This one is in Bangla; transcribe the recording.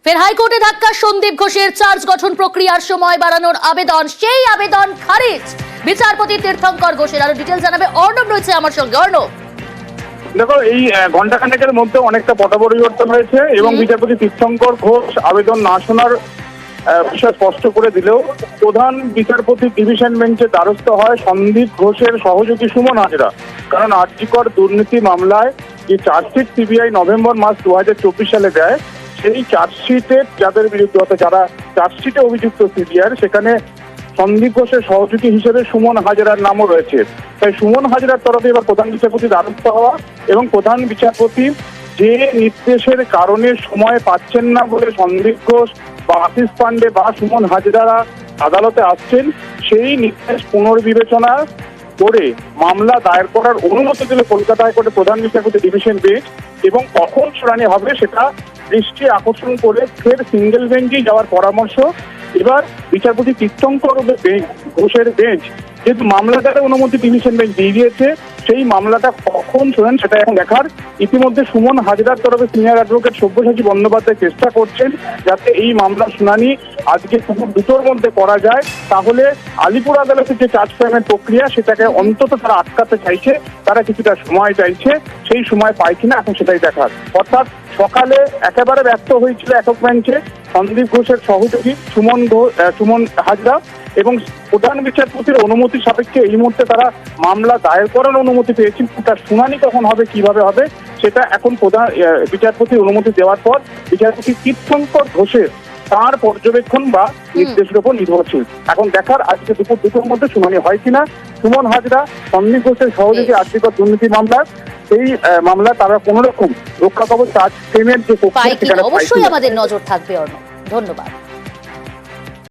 ফের হাইকোর্টে ধাক্কা সন্দীপ ঘোষের চার্জ গঠন প্রক্রিয়ার সময় বাড়ানোর আবেদন, সেই আবেদন খারিজ বিচারপতি তীর্থঙ্কর ঘোষের। আরো ডিটেইলস জানাবে অর্ণব রয়েছে আমার সঙ্গে। অর্ণব, দেখো, এই ঘন্টাখানেকের মধ্যে অনেকটা পট পরিবর্তন হয়েছে এবং বিচারপতি তীর্থঙ্কর ঘোষ আবেদন না শোনার বিষয় স্পষ্ট করে দিলেও প্রধান বিচারপতি ডিভিশন বেঞ্চে দ্বারস্থ হয় সন্দীপ ঘোষের সহযোগী সুমন হাজরা। কারণ আরজিকর দুর্নীতি মামলায় যে চার্জশিট সিবিআই নভেম্বর মাস 2024 সালে দেয়, সেই চার্জশিটের যাদের বিরুদ্ধে অর্থাৎ যারা চার্জশিটে অভিযুক্ত সিবিআই, সেখানে সন্দীপ ঘোষের সহযোগী হিসেবে সুমন হাজরার নামও রয়েছে। তাই সুমন হাজরার তরফে এবার প্রধান বিচারপতি দ্বারস্থ হওয়া এবং প্রধান বিচারপতি যে নির্দেশের কারণে সময় পাচ্ছেন না বলে সন্দীপ ঘোষ বা আশিস পান্ডে বা সুমন হাজরারা আদালতে আসছেন, সেই নির্দেশ পুনর্বিবেচনা করে মামলা দায়ের করার অনুমতি দিল কলকাতা হাইকোর্টের প্রধান বিচারপতি ডিভিশন বেঞ্চ। এবং কখন শুনানি হবে সেটা দৃষ্টি আকর্ষণ করে ফের সিঙ্গেল বেঞ্চেই যাওয়ার পরামর্শ এবার বিচারপতি তীর্থঙ্কর ঘোষের বেঞ্চ। যেহেতু মামলাটার অনুমতি ডিভিশন বেঞ্চ দিয়ে দিয়েছে, সেই মামলাটা কখন শোনেন সেটা এখন দেখার। ইতিমধ্যে সুমন হাজরার তরফে সিনিয়র অ্যাডভোকেট সব্যসাচী বন্দ্যোপাধ্যায় চেষ্টা করছেন যাতে এই মামলার শুনানি আজকে দুপুর 2টোর মধ্যে করা যায়। তাহলে আলিপুর আদালতের যে চার্জ ফ্রেমের প্রক্রিয়া সেটাকে অন্তত তারা আটকাতে চাইছে, তারা কিছুটা সময় চাইছে, সেই সময় পায় কিনা এখন সেটাই দেখার। অর্থাৎ সকালে একেবারে ব্যস্ত হয়েছিল একক বেঞ্চে সন্দীপ ঘোষের সহযোগী সুমন হাজরা এবং প্রধান বিচারপতির অনুমতি সাপেক্ষে এই মুহূর্তে তারা মামলা দায়ের করার অনুমতি পেয়েছেন। তার শুনানি কখন হবে, কিভাবে হবে, সেটা এখন প্রধান বিচারপতির অনুমতি দেওয়ার পর বিচারপতি তীর্থঙ্কর ঘোষের তার পর্যবেক্ষণ বা নির্দেশের উপর নির্ভরশীল। এখন দেখার আজকে দুপুর 2টোর মধ্যে শুনানি হয় কিনা। সুমন হাজরা সন্দীপ ঘোষের সহযোগী আর্থিক দুর্নীতি মামলার এই মামলা তারা কোন রকম রক্ষা কবচ চার্জ ফ্রেমের যে অবশ্যই আমাদের নজর থাকবে। অর্ণব, ধন্যবাদ।